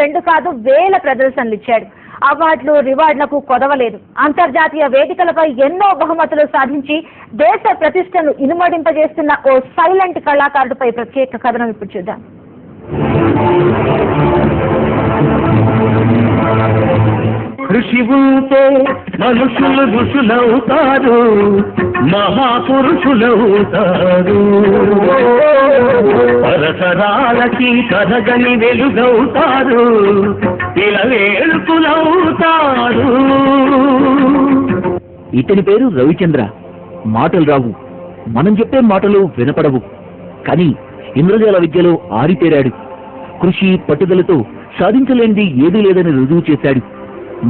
2 కాదు వేల ప్రదర్శనలు ఇచ్చాడు. అవార్డులు రివార్డులకు కొదవలేదు. అంతర్జాతీయ వేదికలపై ఎన్నో బహుమతులు సాధించి దేశ ప్రతిష్టను ఇనుమడింపజేస్తున్న ఓ సైలెంట్ కళాకారుడిపై ప్రత్యేక కథనం ఇప్పుడు చూద్దాం. కృషి ఉంటే మనుషులు ఋషులవుతారు, మహాపురుషులవుతారు, పరసరాలకి కథగని వెలుగవుతారు, ఇలవేలుపులవుతారు. ఇతని పేరు రవిచంద్ర. మాటలు రావు, మనం చెప్పే మాటలు వినపడవు, కానీ ఇంద్రజాల విద్యలో ఆరితేరాడు. కృషి పట్టుదలతో సాధించలేనిది ఏదీ లేదని రుజువు చేశాడు.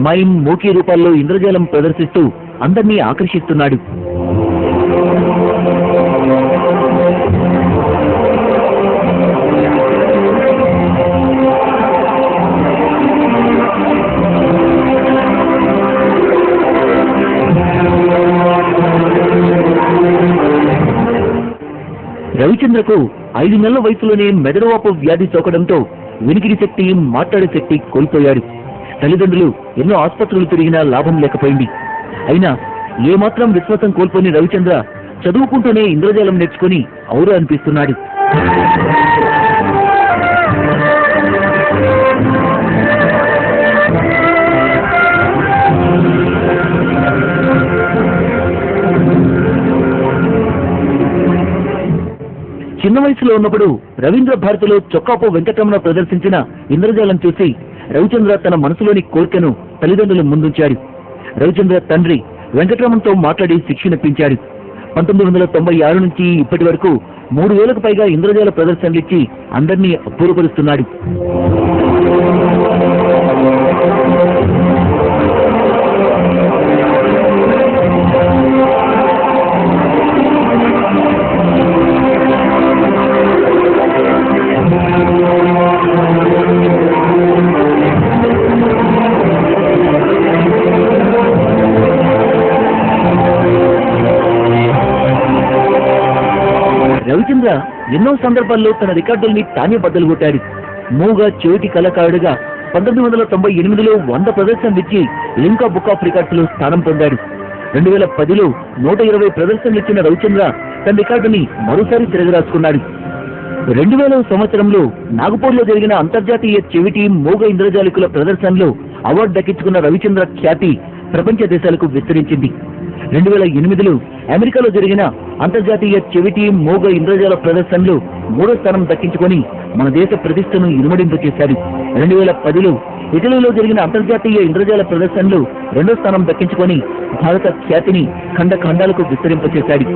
మైమ్ మోకీ రూపాల్లో ఇంద్రజాలం ప్రదర్శిస్తూ అందర్నీ ఆకర్షిస్తున్నాడు. రవిచంద్రకు 5 నెలల వయసులోనే మెదడువాపు వ్యాధి సోకడంతో వినికిడి శక్తి, మాట్లాడే శక్తి కోల్పోయాడు. తల్లిదండ్రులు ఎన్నో ఆసుపత్రులు తిరిగినా లాభం లేకపోయింది. అయినా ఏమాత్రం విశ్వాసం కోల్పోని రవిచంద్ర చదువుకుంటూనే ఇంద్రజాలం నేర్చుకుని ఔరా అనిపిస్తున్నాడు. చిన్న వయసులో ఉన్నప్పుడు రవీంద్ర భారతిలో చొక్కాపో వెంకటరమణ ప్రదర్శించిన ఇంద్రజాలం చూసి రవిచంద్ర తన మనసులోని కోరికను తల్లిదండ్రుల ముందుంచాడు. రవిచంద్ర తండ్రి వెంకటరమణతో మాట్లాడి శిక్షణిప్పించాడు. 1996 నుంచి ఇప్పటి వరకు 3000కు పైగా ఇంద్రజాల ప్రదర్శనలిచ్చి అందరినీ అబ్బురపరుస్తున్నాడు. రవిచంద్ర ఎన్నో సందర్భాల్లో తన రికార్డుల్ని తానే బద్దలు కొట్టాడు. మూగా చెవిటి కళాకారుడిగా 1998లో 100 ప్రదర్శనలిచ్చి లింకా బుక్ ఆఫ్ రికార్డ్స్ లో స్థానం పొందాడు. 2010లో 120 ప్రదర్శనలిచ్చిన రవిచంద్ర తన రికార్డుని మరోసారి తిరగరాసుకున్నాడు. 2000వ సంవత్సరంలో నాగపూర్లో జరిగిన అంతర్జాతీయ చెవిటి మూగ ఇంద్రజాలికుల ప్రదర్శనలో అవార్డు దక్కించుకున్న రవిచంద్ర ఖ్యాతి ప్రపంచ దేశాలకు విస్తరించింది. 2008లో అమెరికాలో జరిగిన అంతర్జాతీయ చెవిటి మూగ ఇంద్రజాల ప్రదర్శనలో 3వ స్థానం దక్కించుకొని మన దేశ ప్రతిష్టను ఇనుమడింపు చేశాడు. 2010లో ఇటలీలో జరిగిన అంతర్జాతీయ ఇంద్రజాల ప్రదర్శనలో 2వ స్థానం దక్కించుకొని భారత ఖ్యాతిని ఖండ ఖండాలకు విస్తరింపచేశాడు.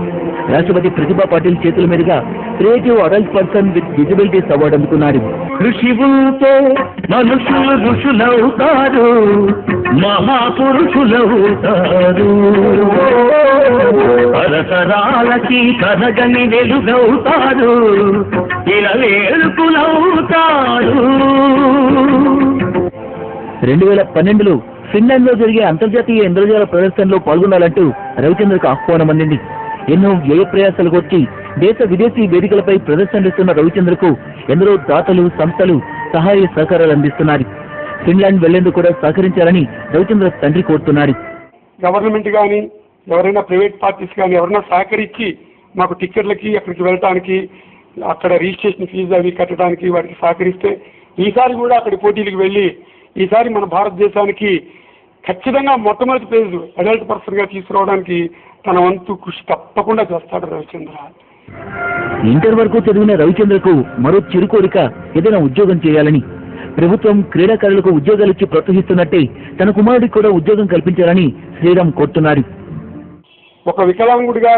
రాష్ట్రపతి ప్రతిభా పాటిల్ చేతుల మీదుగా creative adult person with disabilities award అందుకున్నాడు. కృషి ఉంటే మనుషులు ఋషులవుతారు, మహాపురుషులవుతారు, పరసరాలకి కథగని వెలుగవుతారు, ఇలవేలుపులవుతారు. 2012లో ఫిన్లాండ్ లో జరిగే అంతర్జాతీయ ఇంద్రజాల ప్రదర్శనలో పాల్గొనాలంటూ రవిచంద్రకు ఆహ్వానం అందింది. ఎన్నో వ్యయ ప్రయాసాలకు వచ్చి దేశ విదేశీ వేదికలపై ప్రదర్శనలిస్తున్న రవిచంద్రకు ఎందరో దాతలు, సంస్థలు సహాయ సహకారాలు అందిస్తున్నారు. ఫిన్లాండ్ వెళ్లేందుకు కూడా సహకరించాలని రవిచంద్ర తండ్రి కోరుతున్నారు. గవర్నమెంట్ కానీ ఎవరైనా ప్రైవేట్ పార్టీస్ కానీ ఎవరైనా సహకరించి మాకు టిక్కెట్లకి అక్కడికి వెళ్ళటానికి, అక్కడ రిజిస్ట్రేషన్ ఫీజు అవి కట్టడానికి వాటికి సహకరిస్తే ఈసారి కూడా అక్కడి పోటీలకు వెళ్ళి ఈసారి మన భారతదేశానికి ఖచ్చితంగా మొట్టమొదటి ప్రైజ్ అడల్ట్ పర్సన్గా తీసుకురావడానికి తన వంతు కృషి తప్పకుండా చేస్తాడు రవిచంద్ర. ఇంటర్ వరకు చదివిన రవిచంద్రకు మరో చిరుకోరిక ఏదైనా ఉద్యోగం చేయాలని. ప్రభుత్వం క్రీడాకారులకు ఉద్యోగాలిచ్చి ప్రోత్సహిస్తున్నట్టే తన కుమారుడికి కూడా ఉద్యోగం కల్పించాలని శ్రీరామ్ కోరుతున్నారు. ఒక వికలాంగుడిగా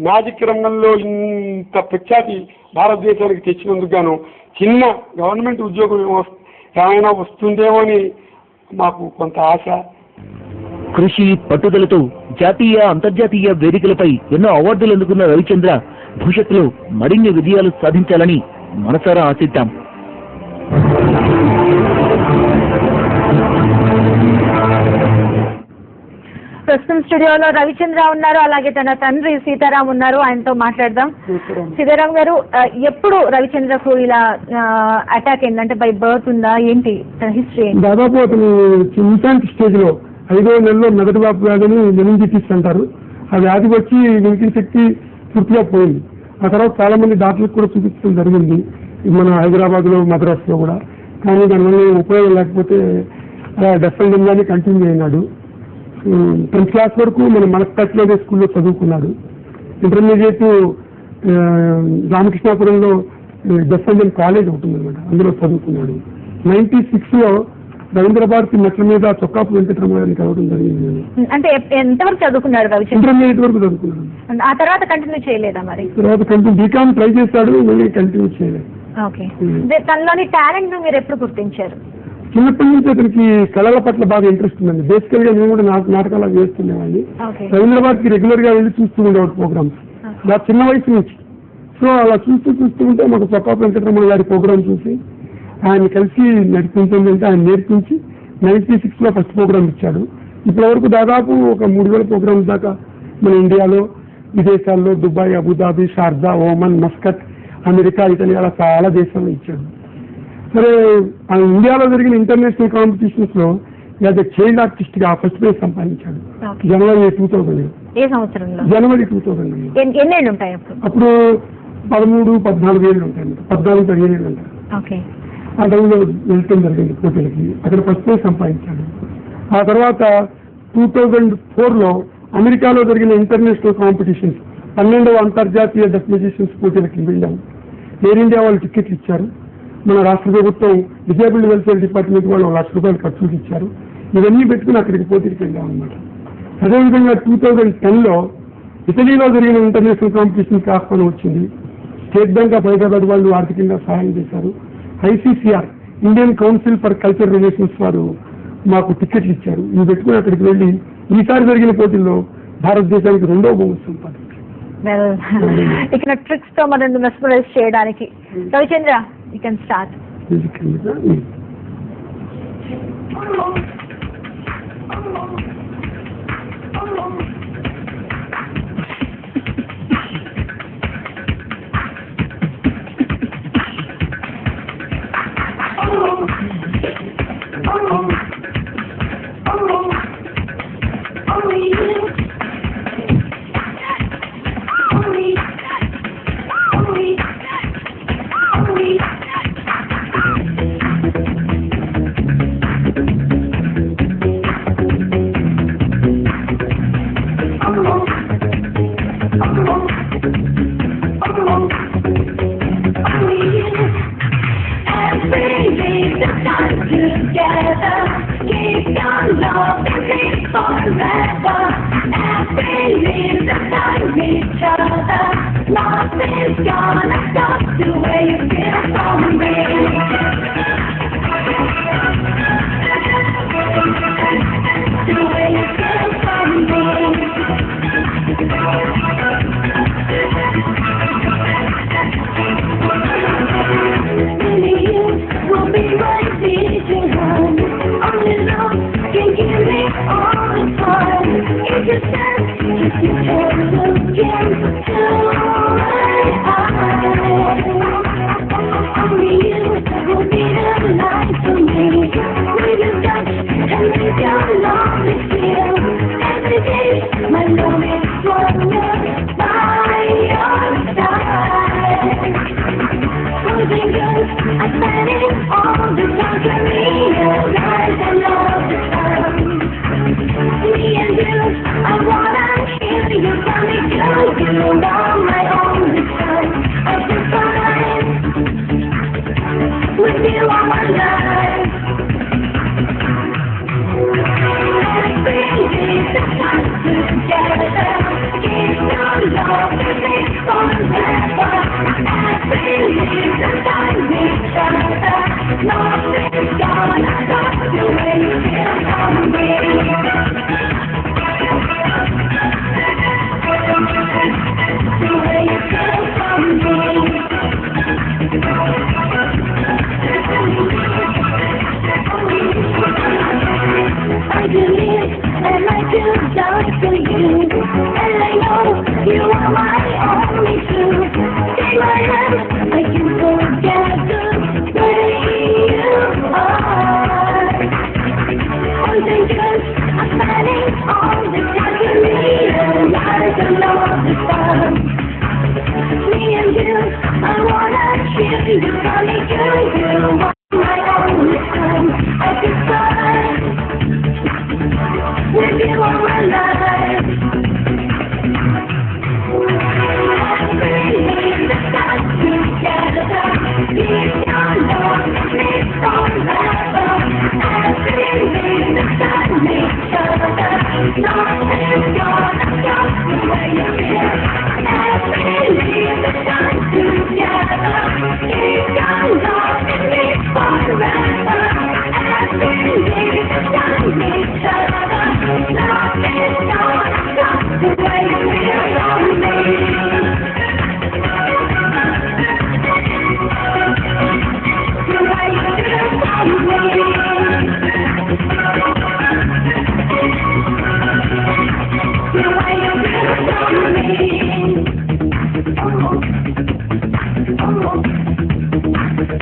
మ్యాజిక్ రంగంలో ఇంత ప్రఖ్యాతి భారతదేశానికి తెచ్చినందుకు గాను చిన్న గవర్నమెంట్ ఉద్యోగం ఏమైనా వస్తుందేమో అని మాకు కొంత ఆశ. కృషి పట్టుదలతో జాతీయ, అంతర్జాతీయ వేదికలపై ఎన్నో అవార్డులు అందుకున్న రవిచంద్ర భవిష్యత్తులో మరిన్ని విజయాలు సాధించాలని మనసారా ఆశిద్దాం. ప్రస్తుతం స్టూడియోలో రవిచంద్ర ఉన్నారు, అలాగే తన తండ్రి సీతారాం ఉన్నారు. ఆయనతో మాట్లాడదాం. సీతారాం గారు, ఎప్పుడు రవిచంద్రకు ఇలా అటాక్ అయిందంటే బై బర్త్ ఉందా ఏంటి తన హిస్టరీ? దాదాపు అతను ఇన్ఫాంట్ స్టేజ్ లో 5వ నెలలో మెదడు వాపు వ్యాధిని మెనింజిటిస్ అంటారు. ఆ వ్యాధి వచ్చి వినికిడి శక్తి పూర్తిగా పోయింది. ఆ తర్వాత చాలా మంది డాక్టర్లకు కూడా చూపించడం జరిగింది, మన హైదరాబాద్ లో మద్రాస్ లో కూడా. కానీ దానివల్ల ఉపయోగం లేకపోతే డెఫ్ అండ్ డెమ్గానే కంటిన్యూ అయినాడు. 10th క్లాస్ వరకు మన మనస్టాచ్లోనే స్కూల్లో చదువుకున్నాడు. ఇంటర్మీడియట్ రామకృష్ణాపురంలో డెఫ్ అండ్ డెమ్ కాలేజ్ ఉంటుందన్నమాట, అందులో చదువుకున్నాడు. 96 లో రవీంద్ర భారతి మెట్ల మీద చొక్కాపు వెంకటరమణ గారిని కలవడం జరిగింది. అంటే ఎంతవరకు చదువుకున్నాడు రవిచంద్ర? ఇంటర్మీడియట్ వరకు చదువుకున్నాడు. ఆ తర్వాత కంటిన్యూ చేయలేదా? మరి తర్వాత కంటిన్యూ బీకామ్ ట్రై చేశాడు, మళ్ళీ కంటిన్యూ చేయలేదు. ఓకే. తనలోని టాలెంట్ ను మీరు ఎప్పుడు గుర్తించారు? చిన్నప్పటి నుంచి అతనికి కళల పట్ల బాగా ఇంట్రెస్ట్ ఉందండి. బేసికల్ గా మేము కూడా నాటకాలు వేస్తుండేవాడిని. రవీంద్ర భారతికి రెగ్యులర్ గా వెళ్ళి చూస్తూ ఉండేవాడు ప్రోగ్రామ్స్, నా చిన్న వయసు నుంచి. సో అలా చూస్తూ ఉంటే మాకు చొక్కాపు వెంకటరమణ గారి ప్రోగ్రామ్ చూసి ఆయన కలిసి నడిపించిందంటే ఆయన నేర్పించి 96 లో ఫస్ట్ ప్రోగ్రామ్ ఇచ్చాడు. ఇప్పటి వరకు దాదాపు ఒక 3000 ప్రోగ్రామ్స్ దాకా మన ఇండియాలో, విదేశాల్లో Dubai, Abu Dhabi, Sharjah, Oman, Muscat, America, Italy అలా చాలా దేశాల్లో ఇచ్చాడు. సరే, ఇండియాలో జరిగిన ఇంటర్నేషనల్ కాంపిటీషన్స్ లో యాజ్ ఎ చైల్డ్ ఆర్టిస్ట్ గా ఫస్ట్ ప్రైజ్ సంపాదించాడు జనవరి 2000. ఏ సంవత్సరంలో? జనవరి 2000. ఎన్నేళ్ళు ఉంటాయి అప్పుడు? 13-14 ఏళ్ళు ఉంటాయి, 14-15 ఏళ్ళు ఉంటాయి. ఆ టైంలో వెళ్ళటం జరిగింది పోటీలకి, అక్కడ ఫస్ట్ ప్రైజ్ సంపాదించాడు. ఆ తర్వాత 2004 లో అమెరికాలో జరిగిన ఇంటర్నేషనల్ కాంపిటీషన్స్ 12వ అంతర్జాతీయ డెఫ్ మ్యూజిషియన్స్ పోటీలకి వెళ్ళాము. ఎయిర్ ఇండియా వాళ్ళు టికెట్లు ఇచ్చారు. మన రాష్ట్ర ప్రభుత్వం డిజేబుల్డ్ వెల్ఫేర్ డిపార్ట్మెంట్ వాళ్ళు ₹1,00,000 ఖర్చులు ఇచ్చారు. ఇవన్నీ పెట్టుకుని అక్కడికి పోటీకి వెళ్ళాం అనమాట. అదేవిధంగా 2010 లో ఇటలీలో జరిగిన ఇంటర్నేషనల్ కాంపిటీషన్కి ఆహ్వానం వచ్చింది. స్టేట్ బ్యాంక్ ఆఫ్ హైదరాబాద్ వాళ్ళు ఆర్థికంగా సహాయం చేశారు. ICCR Indian council for cultural relations వారు మాకు టికెట్లు ఇచ్చారు. ఇవి పెట్టుకుని అక్కడికి వెళ్ళి ఈసారి జరిగిన పోటీల్లో భారతదేశానికి 2వ బహుమతి సంపాదించారు. ఇక్కడ ట్రిక్స్ తో మనం మెస్మరైజ్ చేయడానికి Ravichandra, you can start. I believe and I do to you, and I know you are my only truth. Take my hand, make you forget the way you are. Something good, I'm planning all the time to realize I love the sun. Me and you, I wanna share you, honey, you are my only son. I could fly with you all my life. Bringing the sun together, it's your love, it's forever. Bringing the sun, each other, nothing's gonna stop the way you feel. Bringing the sun together, it's your love, it's forever. Bringing the sun, each other, nothing's gonna stop the way you feel on me. The way you feel on me. The way you feel on me.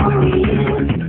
Only you.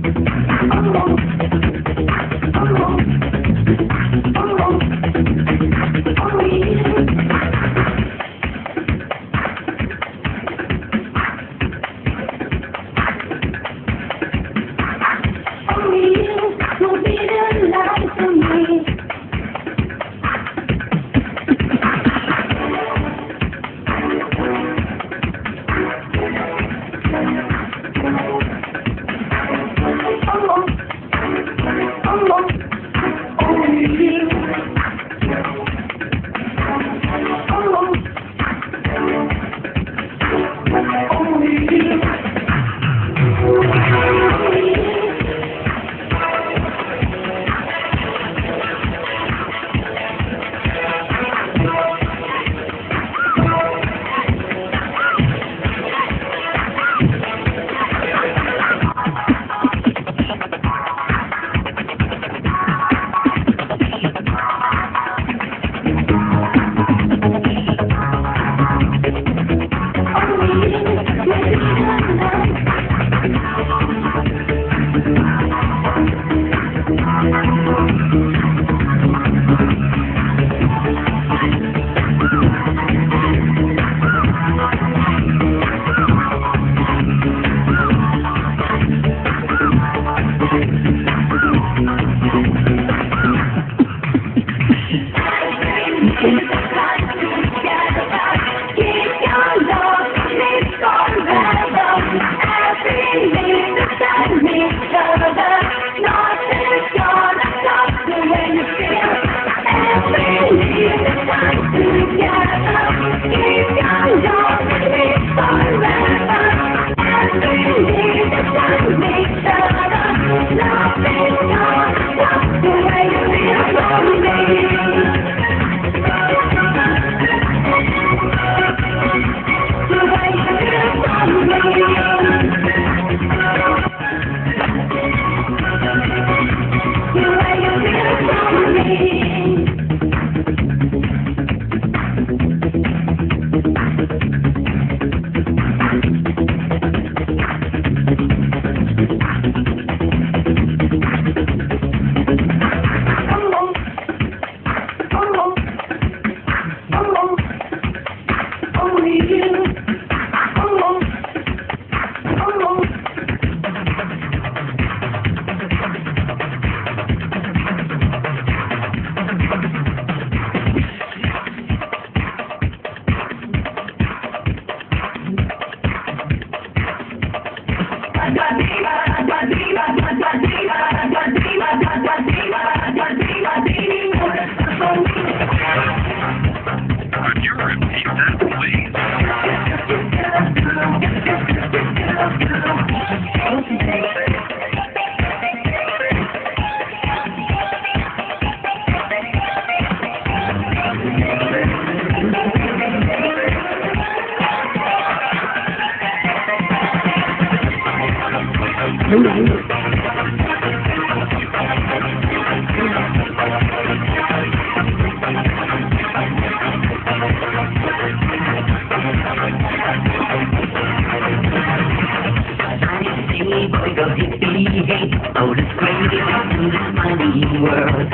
smiling world.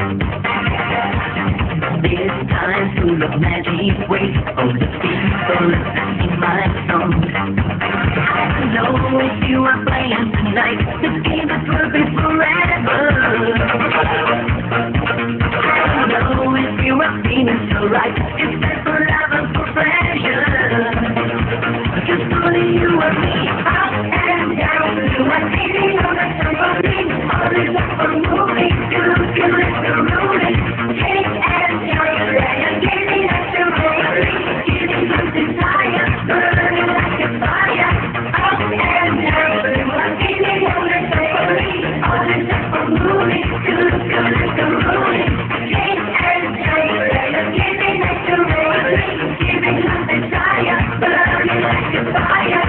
This time full of magic ways, all the people in my song. I don't know if you are playing tonight, this game it will be forever. I don't know if you are feeling so right, it's time for love and for pleasure. Just only you and me, up and down, you are feeling on the trampoline, all is up for moving, you can let the rolling, take and turn, and giving us the rolling, giving us desire, burning like a fire, up and down, you are feeling on the trampoline, all is up for moving, you can let the rolling, take and turn, and giving us the rolling, giving us desire, burning like a fire.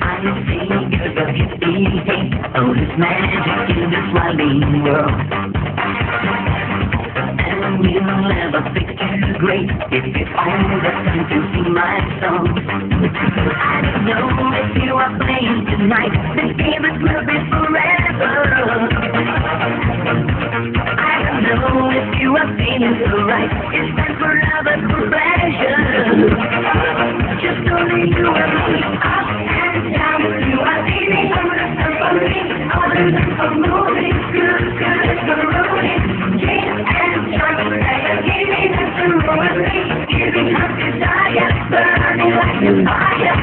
I'm fingers of your feet, oh, there's magic in this smiling world. And you'll never picture great if you find the time to sing my song. I don't know if you are playing tonight, this game it will be forever. I don't know if you are feeling so right, it's time for love and for pleasure. Just only you and me, up and down, you are feeling on the trampoline, all the time for moving, good, it's the rolling, change and jump, and giving us the rolling, giving us desire, burning like a fire,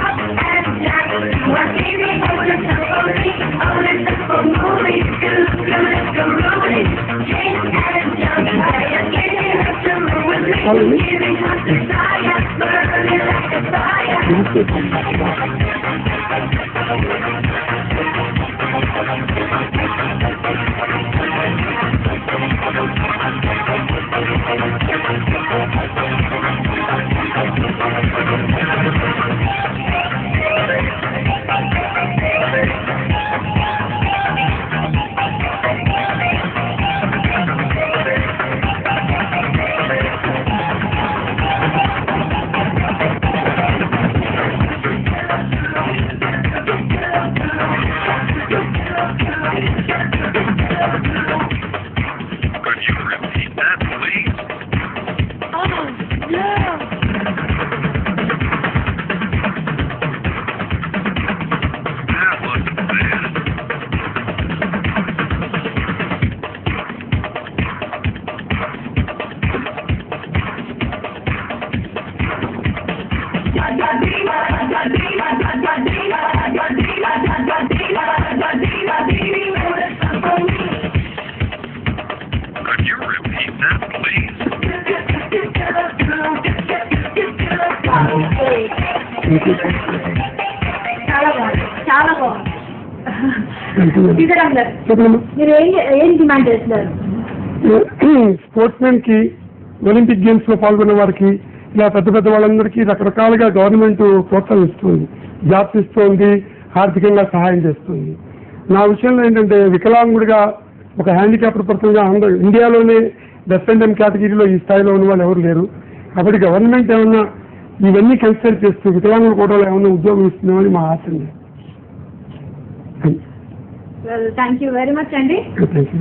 up and down, you are feeling on the trampoline, all the time for moving, good, it's the rolling, change and jump, and giving us the rolling, giving us desire, burning like a fire. Could you repeat that, please? That wasn't bad. Could you repeat that, please? చాలా బాగుంది, చాలా బాగుంది. సీతారాం గారు, మీరు ఏం demand చేస్తున్నారు? Sports men కి Olympic games లో పాల్గొన్న వారికి ఇలా పెద్ద పెద్ద వాళ్ళందరికీ రకరకాలుగా గవర్నమెంట్ ప్రోత్సహిస్తుంది, జాబ్స్ ఇస్తుంది, ఆర్థికంగా సహాయం చేస్తుంది. నా విషయంలో ఏంటంటే వికలాంగుడిగా ఒక హ్యాండిక్యాప్డ్ పర్సన్గా ఇండియాలోనే డెఫ్ అండ్ ఎమ్ కేటగిరీలో ఈ స్థాయిలో ఉన్న వాళ్ళు ఎవరు లేరు. కాబట్టి గవర్నమెంట్ ఏమన్నా ఇవన్నీ కన్సిడర్ చేస్తూ వికలాంగుల కోటలో ఏమన్నా ఉద్యోగం ఇస్తుందేమని మా ఆశ అండి. థ్యాంక్ యూ వెరీ మచ్ అండి. Thank you.